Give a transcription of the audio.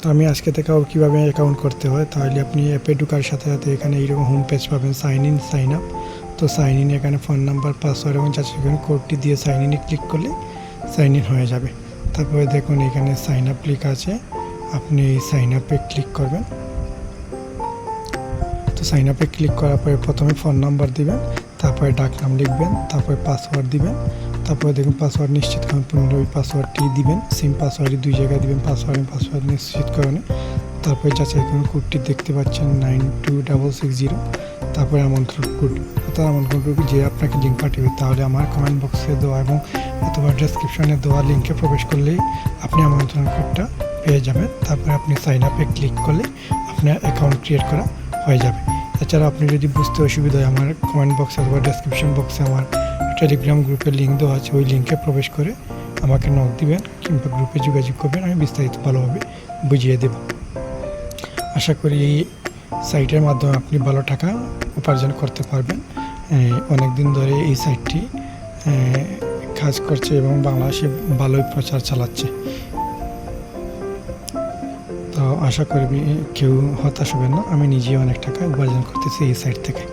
তো আমি আজকে দেখাবো কীভাবে অ্যাকাউন্ট করতে হয়। তাহলে আপনি অ্যাপে ঢোকার সাথে সাথে এখানে এইরকম হোম পেজ পাবেন, সাইন ইন সাইন আপ। তো সাইন ইন এখানে ফোন নাম্বার, পাসওয়ার্ড এবং যাচাইকরণ কোডটি দিয়ে সাইন ইনে ক্লিক করলে সাইন ইন হয়ে যাবে। তারপরে দেখুন এখানে সাইন আপ লেখা আছে, আপনি এই সাইন আপে ক্লিক করবেন। তো সাইন আপে ক্লিক করার পরে প্রথমে ফোন নাম্বার দিবেন, তারপরে ডাক নাম লিখবেন, তারপরে পাসওয়ার্ড দিবেন। তারপরে দেখুন পাসওয়ার্ড নিশ্চিত করেন, পুনরায় ওই পাসওয়ার্ডটি দিবেন, সেম পাসওয়ার্ডই 2 জায়গায় দিবেন, পাসওয়ার্ড নিশ্চিত করেন। তারপরে যাচাই করুন কোডটি দেখতে পাচ্ছেন 92660। তারপরে আমন্ত্রণ কোড, অর্থাৎ আমন্ত্রণ কোড যে আপনাকে লিঙ্ক পাঠাবে। তাহলে আমার কমেন্ট বক্সে দেওয়া এবং অথবা ডেসক্রিপশনে দেওয়া লিঙ্কে প্রবেশ করলেই আপনি আমন্ত্রণ কোডটা পেয়ে যাবেন। তারপরে আপনি সাইন আপে ক্লিক করলে আপনার অ্যাকাউন্ট ক্রিয়েট করা হয়ে যাবে। এছাড়া আপনি যদি বুঝতে অসুবিধা হয়, আমার কমেন্ট বক্সে অথবা ডেসক্রিপশন বক্সে আমার টেলিগ্রাম গ্রুপের লিঙ্ক দেওয়া আছে, ওই লিঙ্কে প্রবেশ করে আমাকে নক দিবেন কিংবা গ্রুপে যোগাযোগ করবেন, আমি বিস্তারিত ভালোভাবে বুঝিয়ে দেব। আশা করি এই সাইটের মাধ্যমে আপনি ভালো টাকা উপার্জন করতে পারবেন। অনেক দিন ধরে এই সাইটটি কাজ করছে এবং বাংলাদেশে ভালোই প্রচার চালাচ্ছে। তো আশা করি কেউ হতাশ হবেন না, আমি নিজেই অনেক টাকা উপার্জন করতেছি এই সাইট থেকে।